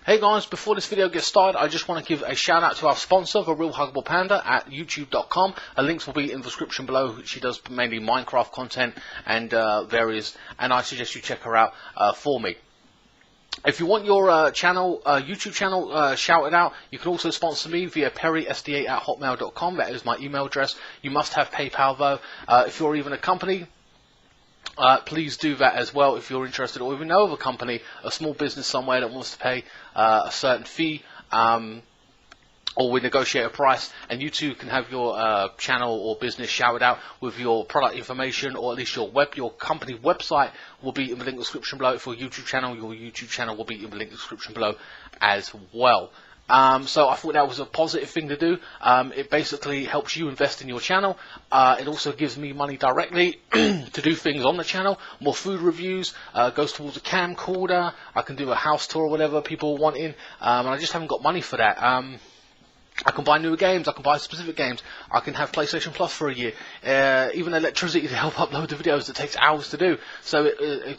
Hey guys, before this video gets started, I just want to give a shout out to our sponsor, The Real Huggable Panda at youtube.com. Links will be in the description below. She does mainly Minecraft content and various, and I suggest you check her out for me. If you want your YouTube channel shouted out, you can also sponsor me via perrysda@hotmail.com. That is my email address. You must have PayPal though. If you're even a company, please do that as well if you're interested, or even know of a company, a small business somewhere that wants to pay a certain fee, or we negotiate a price, and you too can have your channel or business shouted out with your product information, or at least your company website will be in the link description below. For your YouTube channel will be in the link description below as well. So I thought that was a positive thing to do. It basically helps you invest in your channel. It also gives me money directly to do things on the channel. More food reviews, goes towards a camcorder. I can do a house tour or whatever people are wanting, and I just haven't got money for that. I can buy newer games, I can buy specific games, I can have PlayStation Plus for a year, even electricity to help upload the videos that takes hours to do. So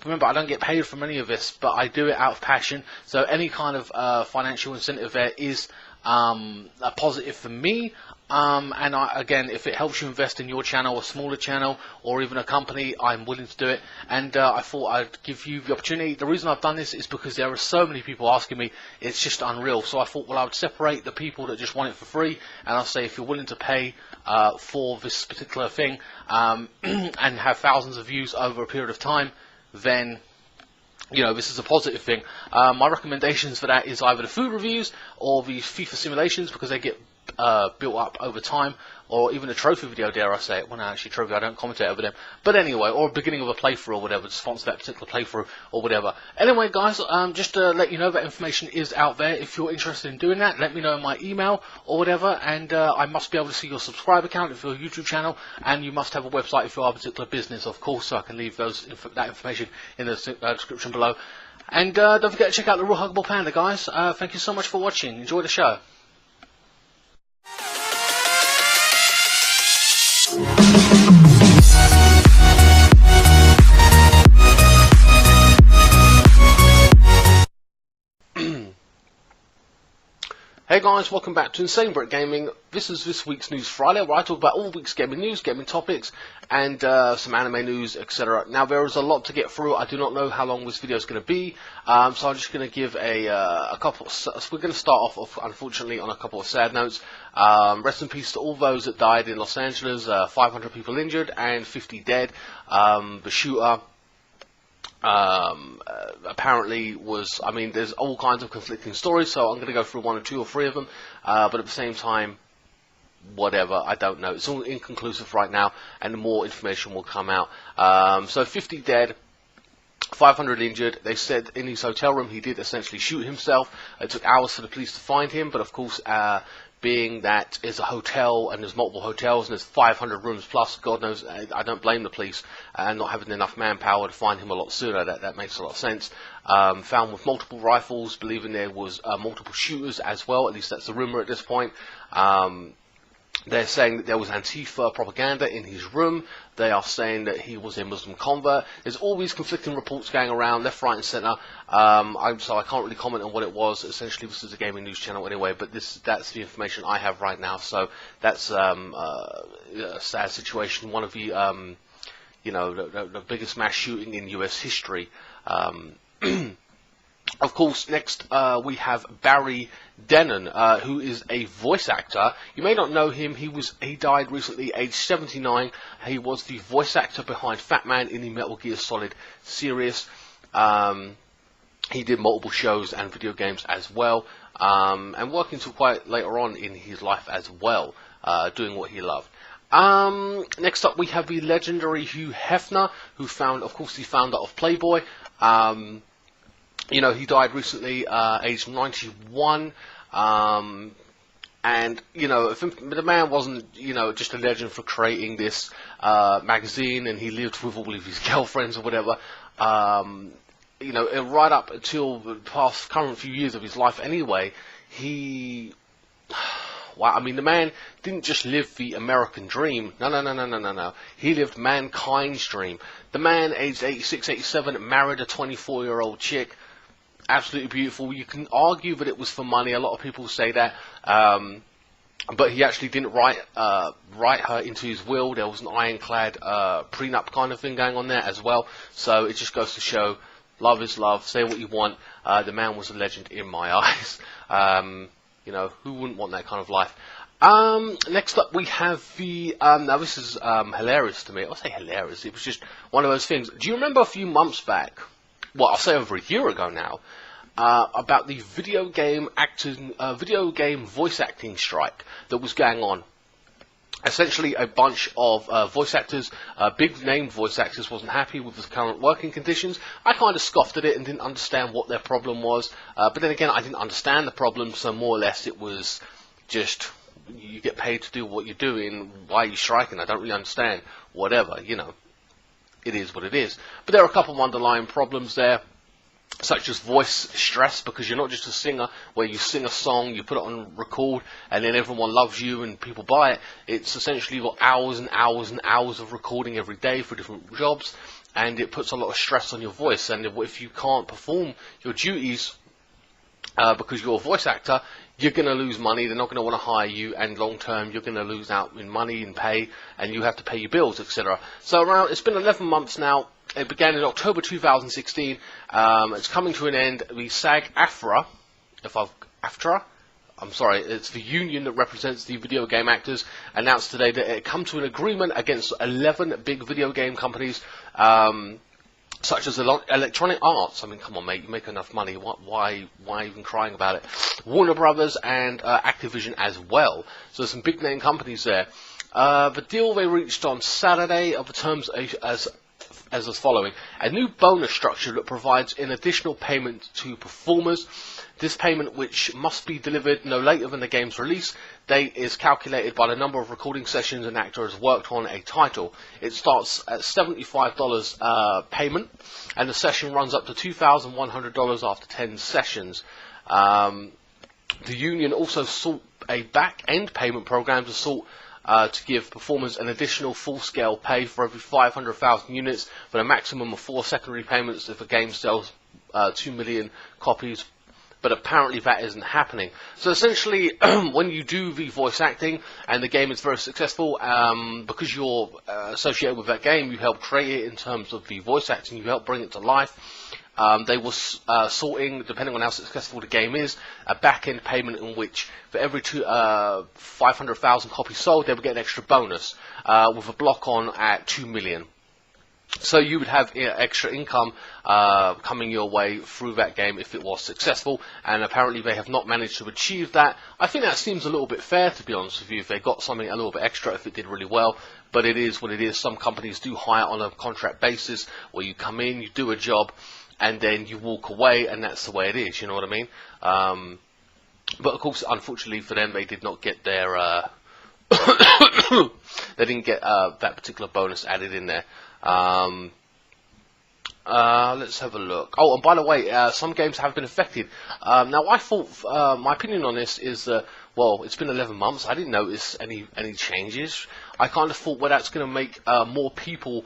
remember, I don't get paid from any of this, but I do it out of passion. So any kind of financial incentive there is a positive for me. And again, if it helps you invest in your channel, a smaller channel, or even a company, I'm willing to do it. And I thought I'd give you the opportunity. The reason I've done this is because there are so many people asking me. It's just unreal. So I thought, well, I would separate the people that just want it for free, and I'll say, if you're willing to pay for this particular thing and have thousands of views over a period of time, then you know, this is a positive thing. My recommendations for that is either the food reviews or the FIFA simulations, because they get built up over time, or even a trophy video, dare I say it. Well, no, actually trophy, I don't commentate over them, but anyway, or beginning of a playthrough or whatever, to sponsor that particular playthrough or whatever. Anyway guys, just to let you know, that information is out there. If you're interested in doing that, let me know in my email or whatever, and I must be able to see your subscriber count if you're a YouTube channel, and you must have a website if you are a particular business, of course, so I can leave that information in the description below. And don't forget to check out The Real Huggable Panda, guys. Thank you so much for watching. Enjoy the show. Hey guys, welcome back to INSANEBRIT Gaming. This is this week's News Friday, where I talk about all week's gaming news, gaming topics, and some anime news, etc. Now, there is a lot to get through. I do not know how long this video is going to be, so I'm just going to give a couple. We're going to start off, unfortunately, on a couple of sad notes. Rest in peace to all those that died in Los Angeles. 500 people injured and 50 dead. The shooter apparently was, I mean, there's all kinds of conflicting stories, so I'm going to go through one or two or three of them, but at the same time, whatever, I don't know. It's all inconclusive right now, and more information will come out. So 50 dead, 500 injured. They said in his hotel room he did essentially shoot himself. It took hours for the police to find him, but of course, being that it's a hotel and there's multiple hotels and there's 500 rooms plus, God knows, I don't blame the police not having enough manpower to find him a lot sooner. That makes a lot of sense. Found with multiple rifles, believing there was multiple shooters as well. At least that's the rumor at this point. They're saying that there was Antifa propaganda in his room. They are saying that he was a Muslim convert. There's all these conflicting reports going around, left, right, and centre. So I can't really comment on what it was. Essentially, this is a gaming news channel anyway, but that's the information I have right now. So that's a sad situation. One of the, you know, the biggest mass shooting in US history. Of course, next we have Barry Denon, who is a voice actor. You may not know him. He died recently, aged 79. He was the voice actor behind Fat Man in the Metal Gear Solid series. He did multiple shows and video games as well, and working till quite later on in his life as well, doing what he loved. Next up, we have the legendary Hugh Hefner, who of course, the founder of Playboy. You know, he died recently, aged 91, and, you know, the man wasn't, you know, just a legend for creating this magazine, and he lived with all of his girlfriends or whatever. You know, right up until the current few years of his life anyway, wow, I mean, the man didn't just live the American dream. No. He lived mankind's dream. The man, aged 86, 87, married a 24-year-old chick. absolutely beautiful. You can argue that it was for money. A lot of people say that. But he actually didn't write her into his will. There was an ironclad prenup kind of thing going on there as well. So it just goes to show, love is love. Say what you want. The man was a legend in my eyes. You know, who wouldn't want that kind of life? Next up we have the, now this is hilarious to me. I'll say hilarious. It was just one of those things. Do you remember a few months back, well, I'll say over a year ago now, about the video game voice acting strike that was going on? Essentially, a bunch of voice actors, big name voice actors, wasn't happy with the current working conditions. I kind of scoffed at it and didn't understand what their problem was. But then again, I didn't understand the problem, so more or less it was just, you get paid to do what you're doing, why are you striking? I don't really understand. Whatever, you know, it is what it is. But there are a couple of underlying problems there, such as voice stress, because you're not just a singer where you sing a song, you put it on record, and then everyone loves you and people buy it. It's essentially you've got hours and hours and hours of recording every day for different jobs, and it puts a lot of stress on your voice. And if you can't perform your duties because you're a voice actor, you're going to lose money. They're not going to want to hire you, and long term you're going to lose out in money and pay, and you have to pay your bills, etc. So it's been 11 months now. It began in October 2016. It's coming to an end. The sag-aftra, I'm sorry, it's the union that represents the video game actors, announced today that it come to an agreement against 11 big video game companies, such as Electronic Arts. I mean, come on, mate, you make enough money. Why even crying about it? Warner Brothers and Activision as well. So there's some big name companies there. The deal they reached on Saturday of the terms as is following: a new bonus structure that provides an additional payment to performers. This payment, which must be delivered no later than the game's release date, is calculated by the number of recording sessions an actor has worked on a title. It starts at $75 payment, and the session runs up to $2,100 after 10 sessions. The union also sought a back-end payment program to give performers an additional full-scale pay for every 500,000 units, for a maximum of 4 secondary payments if a game sells 2 million copies. But apparently that isn't happening. So essentially, when you do the voice acting and the game is very successful, because you're associated with that game, you help create it in terms of the voice acting, you help bring it to life. They were sorting, depending on how successful the game is, a back-end payment in which for every 500,000 copies sold, they would get an extra bonus, with a block on at 2 million. So you would have extra income coming your way through that game if it was successful, and apparently they have not managed to achieve that. I think that seems a little bit fair, to be honest with you, if they got something a little bit extra, if it did really well. But it is what it is. Some companies do hire on a contract basis, where you come in, you do a job, and then you walk away, and that's the way it is, you know what I mean? But of course, unfortunately for them, they did not get their they didn't get that particular bonus added in there. Let's have a look. Oh, and by the way, some games have been affected. Now, I thought, my opinion on this is that, well, it's been 11 months. I didn't notice any changes. I kind of thought, well, that's going to make more people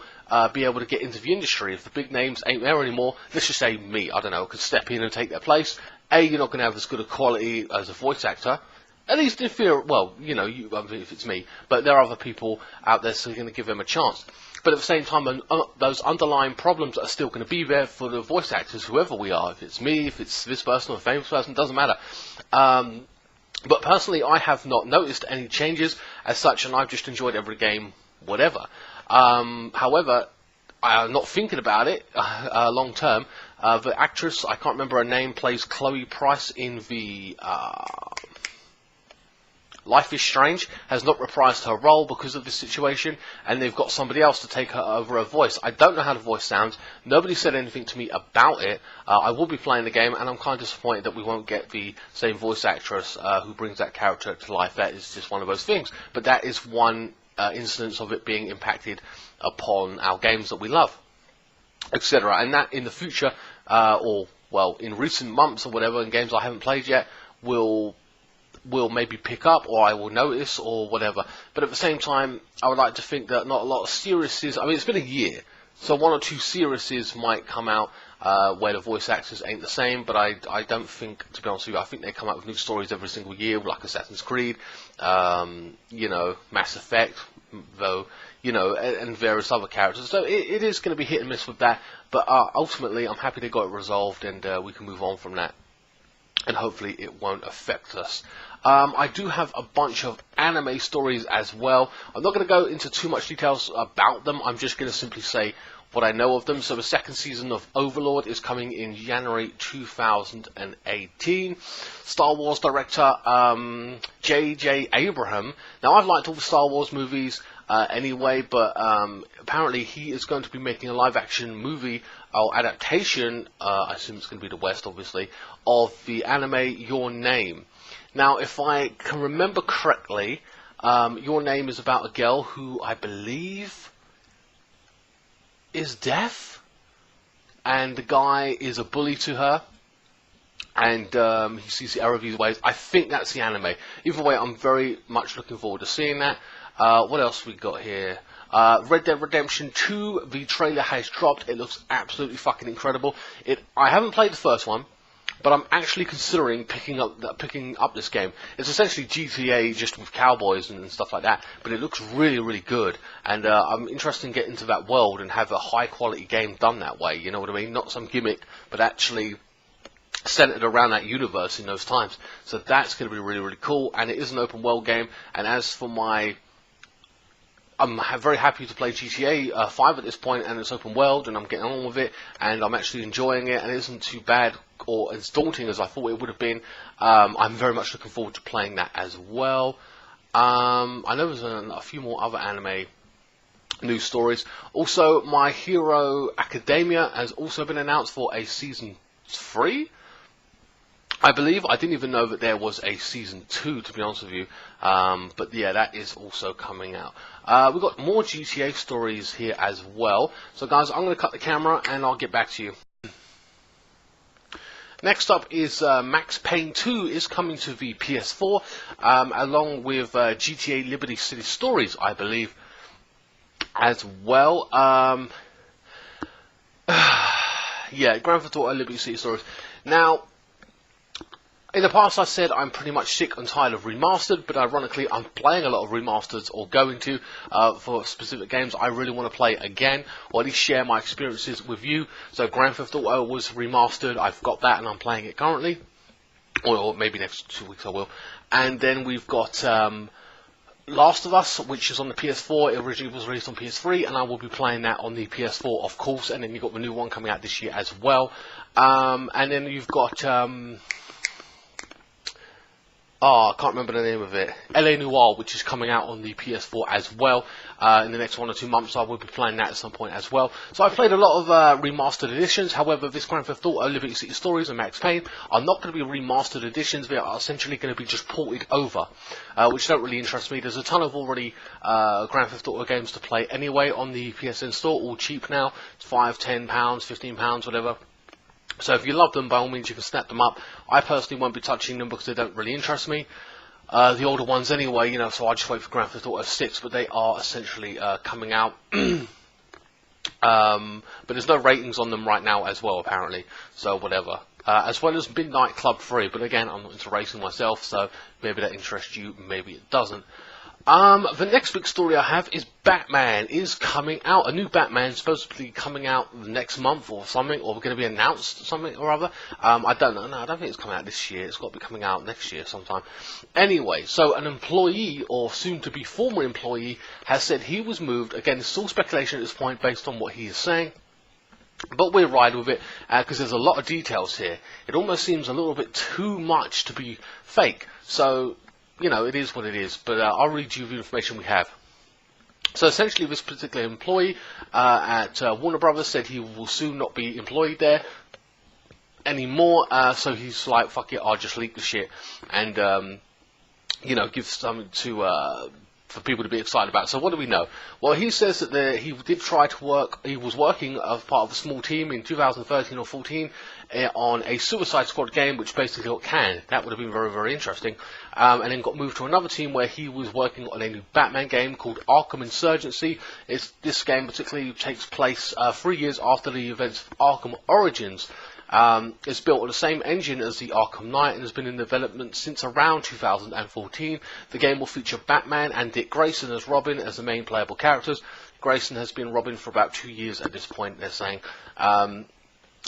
be able to get into the industry. If the big names ain't there anymore, let's just say me, I don't know, could step in and take their place. You're not going to have as good a quality as a voice actor. At least if you're, well, you know, if it's me. But there are other people out there, so you're going to give them a chance. But at the same time, those underlying problems are still going to be there for the voice actors, whoever we are. If it's me, if it's this person or a famous person, doesn't matter. But personally, I have not noticed any changes as such, and I've just enjoyed every game, whatever. However, I'm not thinking about it long term. The actress, I can't remember her name, plays Chloe Price in the Life is Strange, has not reprised her role because of this situation, and they've got somebody else to take over her voice. I don't know how the voice sounds. Nobody said anything to me about it. I will be playing the game, and I'm kind of disappointed that we won't get the same voice actress who brings that character to life. That is just one of those things. But that is one instance of it being impacted upon our games that we love, etc. And that in the future, or, well, in recent months or whatever, in games I haven't played yet, will maybe pick up, or I will notice, or whatever. But at the same time, I would like to think that not a lot of series, I mean, it's been a year, so 1 or 2 series might come out where the voice actors ain't the same, but I don't think, to be honest with you, I think they come out with new stories every single year, like Assassin's Creed, you know, Mass Effect, though, you know, and various other characters. So it is going to be hit and miss with that, but ultimately I'm happy they got it resolved, and we can move on from that, and hopefully it won't affect us. I do have a bunch of anime stories as well. I'm not going to go into too much details about them. I'm just going to simply say what I know of them. So the second season of Overlord is coming in January 2018. Star Wars director J.J. Abraham. Now, I've liked all the Star Wars movies anyway, but apparently he is going to be making a live-action movie or adaptation, I assume it's going to be the West, obviously, of the anime Your Name. Now, if I can remember correctly, Your Name is about a girl who I believe is deaf, and the guy is a bully to her, and he sees the error of his ways. I think that's the anime. Either way, I'm very much looking forward to seeing that. What else we got here? Red Dead Redemption 2, the trailer has dropped. It looks absolutely fucking incredible. I haven't played the first one, but I'm actually considering picking up this game. It's essentially GTA just with cowboys and stuff like that, but it looks really, really good, and I'm interested in getting into that world and have a high quality game done that way, you know what I mean? Not some gimmick, but actually centered around that universe in those times. So that's going to be really, really cool, and it is an open world game, and as for I'm very happy to play GTA 5 at this point, and it's open world, and I'm getting on with it, and I'm actually enjoying it, and it isn't too bad or as daunting as I thought it would have been. I'm very much looking forward to playing that as well. I know there's a few more other anime news stories. Also, My Hero Academia has also been announced for a season 3. I believe. I didn't even know that there was a season 2, to be honest with you. But yeah, that is also coming out. We've got more GTA stories here as well. So guys, I'm going to cut the camera and I'll get back to you. Next up is Max Payne 2 is coming to the PS4, along with GTA Liberty City Stories, I believe, as well. Yeah, Grand Theft Auto Liberty City Stories. Now, in the past I said I'm pretty much sick and tired of remastered, but ironically I'm playing a lot of remasters, or going to, for specific games I really want to play again, or at least share my experiences with you. So Grand Theft Auto was remastered, I've got that and I'm playing it currently, or maybe next 2 weeks I will. And then we've got Last of Us, which is on the PS4. It originally was released on PS3, and I will be playing that on the PS4, of course. And then you've got the new one coming out this year as well. And then you've got I can't remember the name of it. LA Noire, which is coming out on the PS4 as well. In the next 1 or 2 months, I will be playing that at some point as well. So I played a lot of remastered editions. However, this Grand Theft Auto Liberty City Stories and Max Payne are not going to be remastered editions. They are essentially going to be just ported over, which don't really interest me. There's a ton of already Grand Theft Auto games to play anyway on the PSN store, all cheap now. It's £5, £10, £15, whatever. So if you love them, by all means you can snap them up. I personally won't be touching them because they don't really interest me. The older ones anyway, you know, so I'll just wait for Grand Theft Auto 6, but they are essentially coming out. But there's no ratings on them right now as well, apparently, so whatever. As well as Midnight Club 3, but again, I'm not into racing myself, so maybe that interests you, maybe it doesn't. The next big story I have is Batman is coming out. A new Batman is supposed to be coming out next month or something, or going to be announced something or other. I don't know. No, I don't think it's coming out this year. It's got to be coming out next year sometime. Anyway, so an employee, or soon-to-be former employee, has said he was moved. Again, it's all speculation at this point based on what he is saying. But we'll ride with it, because there's a lot of details here. It almost seems a little bit too much to be fake. So, you know, it is what it is, but I'll read you the information we have. So essentially, this particular employee at Warner Brothers said he will soon not be employed there anymore, so he's like, fuck it, I'll just leak the shit and, you know, give something to for people to be excited about. So what do we know? Well, he says that he did try to work. He was working as part of a small team in 2013 or 14 on a Suicide Squad game, which basically got canned. That would have been very, very interesting. And then got moved to another team where he was working on a new Batman game called Arkham Insurgency. This game particularly takes place 3 years after the events of Arkham Origins. It's built on the same engine as the Arkham Knight and has been in development since around 2014. The game will feature Batman and Dick Grayson as Robin as the main playable characters. Grayson has been Robin for about 2 years at this point, they're saying.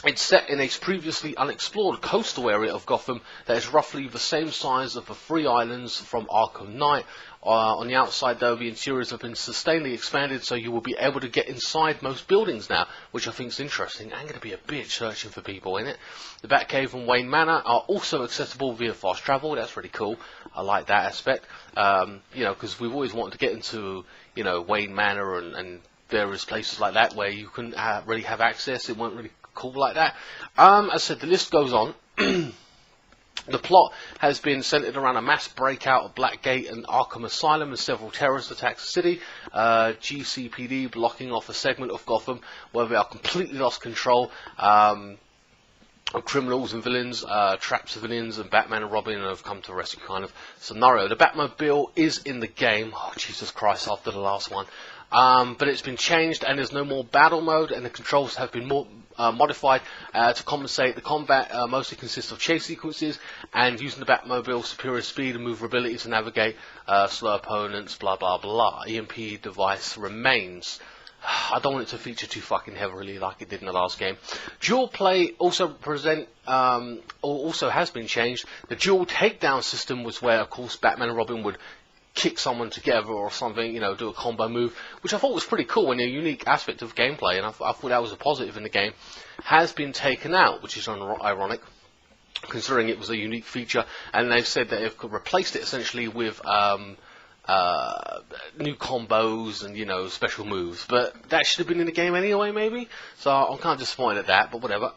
It's set in a previously unexplored coastal area of Gotham that is roughly the same size of the 3 islands from Arkham Knight. On the outside, though, the interiors have been sustainably expanded, so you will be able to get inside most buildings now, which I think is interesting. I'm going to be a bitch searching for people in it. The Batcave and Wayne Manor are also accessible via fast travel. That's really cool. I like that aspect. You know, because we've always wanted to get into, you know, Wayne Manor and various places like that where you couldn't really have access. It wasn't really cool like that. As I said, the list goes on. The plot has been centered around a mass breakout of Blackgate and Arkham Asylum and several terrorist attacks the city. GCPD blocking off a segment of Gotham where they are completely lost control of criminals and villains, trap civilians, and Batman and Robin have come to rescue kind of scenario. The Batmobile is in the game. Oh, Jesus Christ, after the last one. But it's been changed and there's no more battle mode, and the controls have been more modified to compensate. The combat mostly consists of chase sequences and using the Batmobile's superior speed and maneuverability to navigate slow opponents, blah blah blah. EMP device remains. I don't want it to feature too fucking heavily like it did in the last game. Dual play also has been changed. The dual takedown system was where, of course, Batman and Robin would kick someone together or something, you know, do a combo move, which I thought was pretty cool and a unique aspect of gameplay, and I thought that was a positive in the game, has been taken out, which is ironic, considering it was a unique feature, and they've said that they've replaced it essentially with new combos and, you know, special moves, but that should have been in the game anyway, maybe, so I'm kind of disappointed at that, but whatever.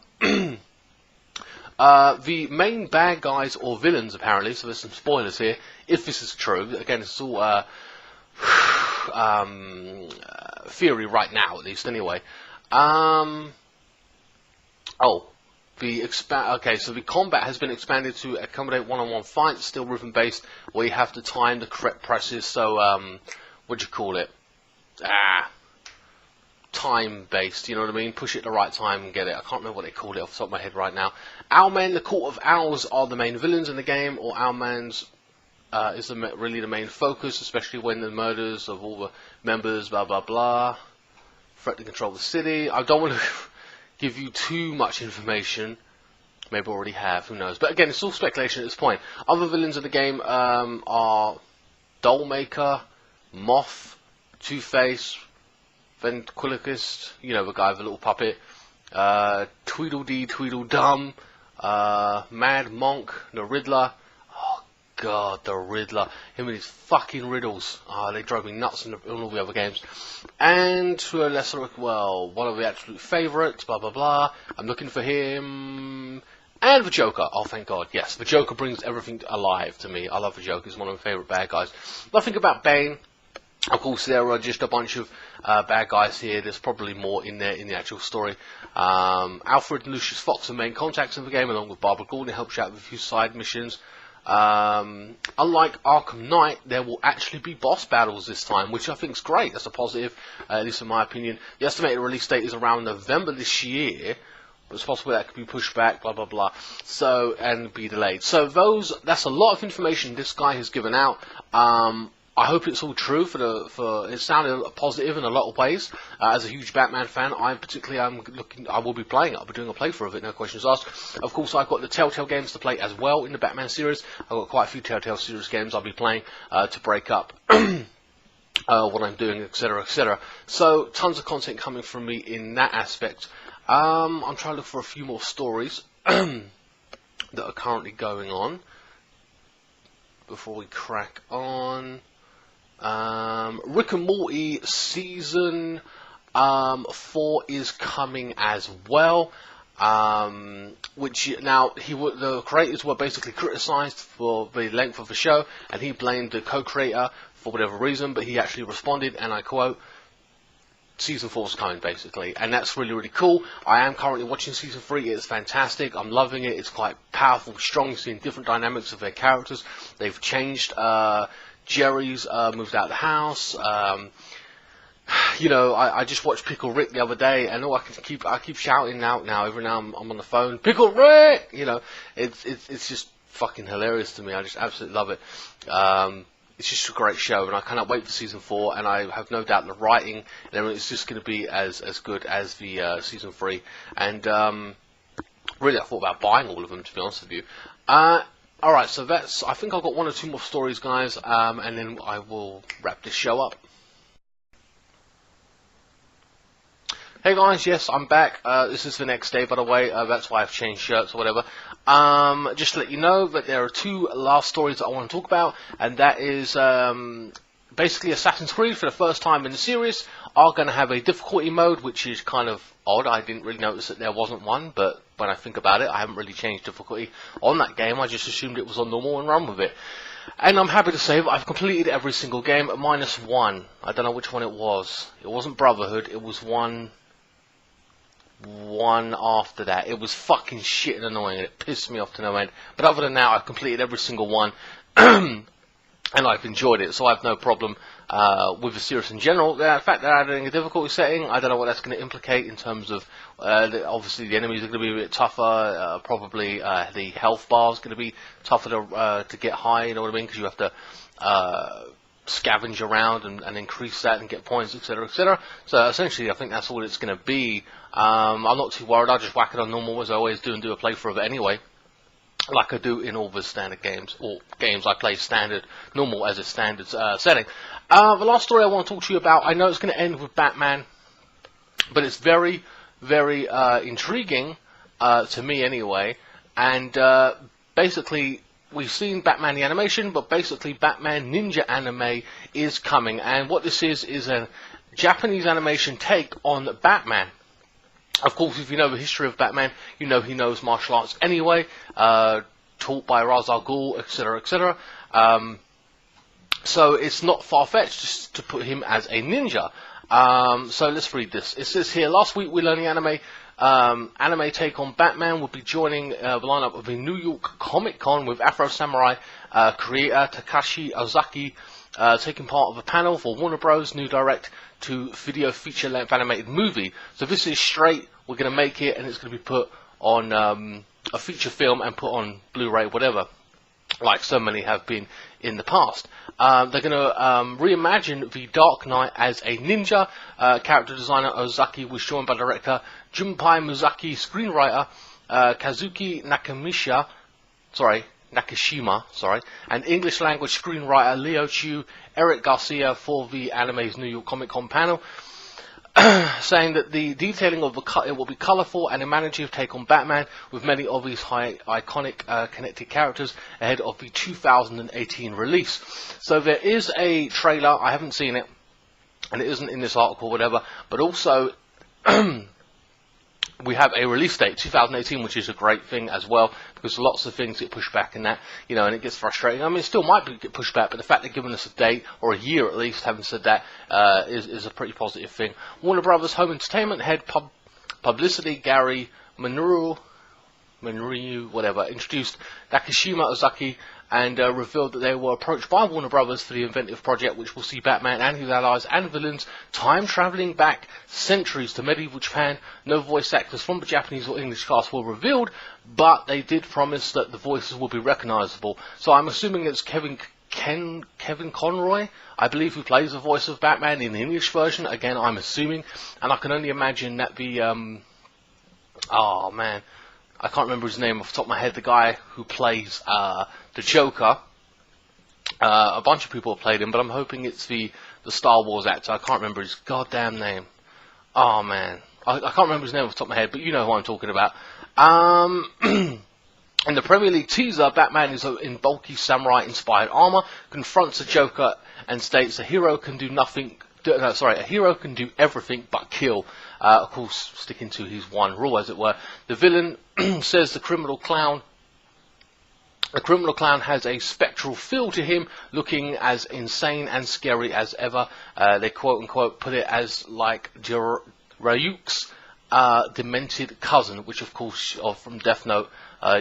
The main bad guys or villains, apparently, so there's some spoilers here, if this is true. Again, it's all theory right now, at least, anyway. Okay, so the combat has been expanded to accommodate one-on-one fights, still rhythm-based, where you have to time the correct presses, so, what do you call it? Time-based, you know what I mean? Push it at the right time and get it. I can't remember what they called it off the top of my head right now. Owlmen, the Court of Owls, are the main villains in the game, or Owlman's is really the main focus, especially when the murders of all the members, blah blah blah, threaten to control the city. I don't want to give you too much information. Maybe I already have, who knows. But again, it's all speculation at this point. Other villains in the game are Dollmaker, Moth, Two-Face, Ventriloquist, you know, the guy with the little puppet, Tweedledee, Tweedledum, Mad Monk, the Riddler. Oh god, the Riddler. Him and his fucking riddles. They drove me nuts in all the other games. And to a lesser, well, one of the absolute favourites, blah blah blah. I'm looking for him. And the Joker. Oh, thank God. Yes, the Joker brings everything alive to me. I love the Joker. He's one of my favourite bad guys. Nothing about Bane. Of course, there are just a bunch of bad guys here. There's probably more in there in the actual story. Alfred and Lucius Fox are main contacts in the game, along with Barbara Gordon, who helps you out with a few side missions. Unlike Arkham Knight, there will actually be boss battles this time, which I think is great. That's a positive, at least in my opinion. The estimated release date is around November this year. But it's possible that could be pushed back, blah blah blah. So, and be delayed. So that's a lot of information this guy has given out. I hope it's all true. It sounded positive in a lot of ways. As a huge Batman fan, I will be playing it. I'll be doing a playthrough of it, no questions asked. Of course, I've got the Telltale games to play as well in the Batman series. I've got quite a few Telltale series games I'll be playing to break up what I'm doing, etc., etc. So, tons of content coming from me in that aspect. I'm trying to look for a few more stories that are currently going on before we crack on. Rick and Morty season 4 is coming as well, which now the creators were basically criticised for the length of the show, and he blamed the co-creator for whatever reason, but he actually responded, and I quote, Season 4 is coming, basically, and that's really, really cool. I am currently watching Season 3. It's fantastic. I'm loving it. It's quite powerful, strong, seeing different dynamics of their characters. They've changed. Jerry's moved out of the house. You know, I just watched Pickle Rick the other day, and I keep shouting out now. Every now I'm on the phone, Pickle Rick. You know, it's just fucking hilarious to me. I just absolutely love it. It's just a great show, and I cannot wait for Season 4, and I have no doubt the writing and everything is just going to be as good as the Season 3. And really, I thought about buying all of them, to be honest with you. Alright, so I think I've got 1 or 2 more stories, guys, and then I will wrap this show up. Hey guys, yes, I'm back. This is the next day, by the way. That's why I've changed shirts or whatever. Just to let you know that there are 2 last stories that I want to talk about, and that is basically Assassin's Creed, for the first time in the series, are going to have a difficulty mode, which is kind of odd. I didn't really notice that there wasn't one, but when I think about it, I haven't really changed difficulty on that game. I just assumed it was on normal and run with it. And I'm happy to say that I've completed every single game, minus one. I don't know which one it was. It wasn't Brotherhood, it was one after that. It was fucking shit and annoying, and it pissed me off to no end. But other than that, I've completed every single one, and I've enjoyed it, so I have no problem with the series in general. The fact that I'm adding a difficulty setting, I don't know what that's going to implicate in terms of, obviously the enemies are going to be a bit tougher, probably the health bar is going to be tougher to get high, you know what I mean, because you have to scavenge around and increase that and get points, etc, etc. So essentially I think that's all it's going to be. I'm not too worried. I'll just whack it on normal as I always do and do a playthrough of it anyway, like I do in all the standard games, or games I play standard, normal as a standard setting. The last story I want to talk to you about, I know it's going to end with Batman, but it's very, very intriguing to me anyway, and basically we've seen Batman the animation, but basically Batman Ninja anime is coming, and what this is a Japanese animation take on Batman. Of course, if you know the history of Batman, you know he knows martial arts anyway, taught by Ra's al Ghul, etc, etc. So it's not far-fetched just to put him as a ninja. So let's read this. It says here, last week we learned the anime take on Batman will be joining the lineup of the New York Comic Con, with Afro Samurai creator Takashi Ozaki taking part of a panel for Warner Bros. New direct-to-video feature-length animated movie. So this is straight, we're going to make it, and it's going to be put on a feature film and put on Blu-ray, whatever, like so many have been in the past. They're going to reimagine the Dark Knight as a ninja. Character designer Ozaki was joined by director Junpei Muzaki, screenwriter Kazuki Nakashima, and English language screenwriter Leo Chu, Eric Garcia for the anime's New York Comic Con panel, saying that the detailing of it will be colourful and imaginative take on Batman, with many of these iconic connected characters ahead of the 2018 release. So there is a trailer, I haven't seen it, and it isn't in this article or whatever, but also we have a release date, 2018, which is a great thing as well, because lots of things get pushed back in that, you know, and it gets frustrating. I mean, it still might get pushed back, but the fact they're giving us a date, or a year at least, having said that, is a pretty positive thing. Warner Brothers Home Entertainment head publicity Gary Minoru, whatever, introduced Nakashima Ozaki and revealed that they were approached by Warner Brothers for the inventive project, which will see Batman and his allies and villains time-travelling back centuries to medieval Japan. No voice actors from the Japanese or English cast were revealed, but they did promise that the voices will be recognisable. So I'm assuming it's Kevin Conroy, I believe, who plays the voice of Batman in the English version. Again, I'm assuming, and I can only imagine that the oh man, I can't remember his name off the top of my head, the guy who plays the Joker. A bunch of people have played him, but I'm hoping it's the Star Wars actor. I can't remember his goddamn name. Oh man, I can't remember his name off the top of my head, but you know who I'm talking about. In the Premier League teaser, Batman is in bulky samurai-inspired armor, confronts the Joker, and states a hero can do everything but kill. Of course, sticking to his one rule, as it were. The villain says the criminal clown The criminal clown has a spectral feel to him, looking as insane and scary as ever. They quote unquote put it as like Ryuk's demented cousin, which of course from Death Note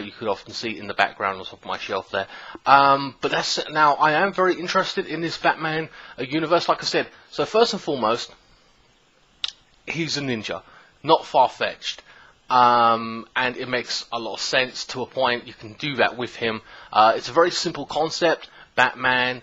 you could often see in the background on top of my shelf there. But that's now. I am very interested in this Batman universe, like I said. So first and foremost, he's a ninja, not far-fetched. And it makes a lot of sense to a point. You can do that with him. It's a very simple concept. Batman,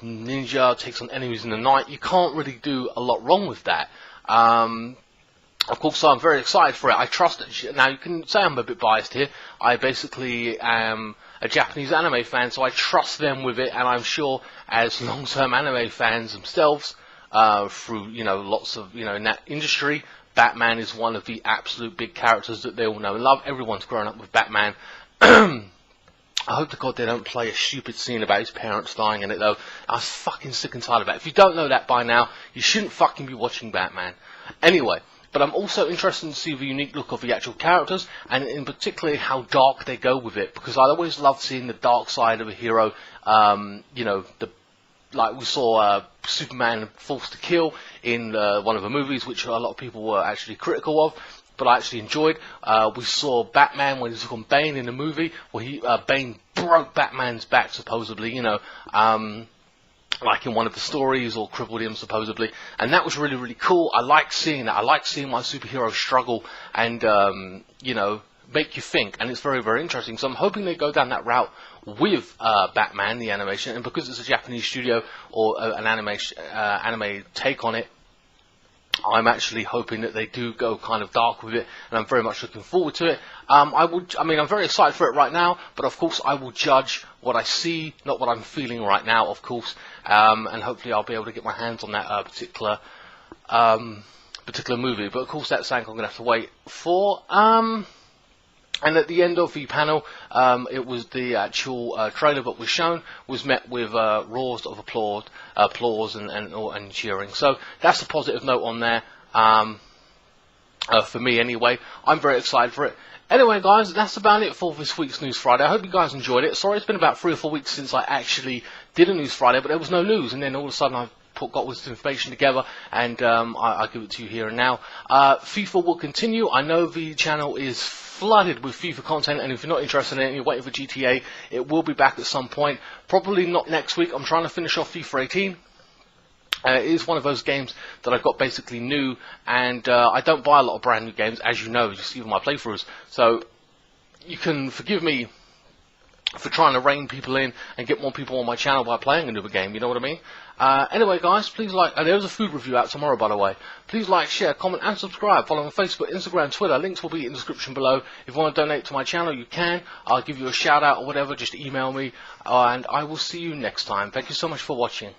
ninja, takes on enemies in the night. You can't really do a lot wrong with that. Of course, I'm very excited for it. I trust it. Now, you can say I'm a bit biased here. I basically am a Japanese anime fan, so I trust them with it. And I'm sure, as long-term anime fans themselves, through lots of in that industry, Batman is one of the absolute big characters that they all know and love. Everyone's grown up with Batman. I hope to God they don't play a stupid scene about his parents dying in it, though. I was fucking sick and tired of it. If you don't know that by now, you shouldn't fucking be watching Batman. Anyway, but I'm also interested to see the unique look of the actual characters, and in particular how dark they go with it, because I always love seeing the dark side of a hero. Like we saw Superman Forced to Kill in one of the movies, which a lot of people were actually critical of, but I actually enjoyed. We saw Batman when he took on Bane in the movie, where Bane broke Batman's back, supposedly, like in one of the stories, or crippled him, supposedly. And that was really, really cool. I like seeing that. I like seeing my superhero struggle and, make you think, and it's very, very interesting. So I'm hoping they go down that route with Batman, the animation, and because it's a Japanese studio or an anime take on it, I'm actually hoping that they do go kind of dark with it, and I'm very much looking forward to it. I'm very excited for it right now, but of course I will judge what I see, not what I'm feeling right now, of course, and hopefully I'll be able to get my hands on that particular movie. But of course that's something I'm going to have to wait for. And at the end of the panel, it was the actual trailer that was shown, was met with roars of applause and cheering. So that's a positive note on there, for me anyway. I'm very excited for it. Anyway, guys, that's about it for this week's News Friday. I hope you guys enjoyed it. Sorry, it's been about 3 or 4 weeks since I actually did a News Friday, but there was no news, and then all of a sudden I got all this information together, and I give it to you here and now. FIFA will continue. I know the channel is flooded with FIFA content, and if you're not interested in it and you're waiting for GTA, it will be back at some point. Probably not next week. I'm trying to finish off FIFA 18. It is one of those games that I've got basically new, and I don't buy a lot of brand new games, as you know, you see with my playthroughs. So you can forgive me for trying to rein people in and get more people on my channel by playing a newer game, you know what I mean? Anyway, guys, please like, and there's a food review out tomorrow, by the way. Please like, share, comment, and subscribe. Follow me on Facebook, Instagram, Twitter. Links will be in the description below. If you want to donate to my channel, you can. I'll give you a shout out or whatever. Just email me, and I will see you next time. Thank you so much for watching.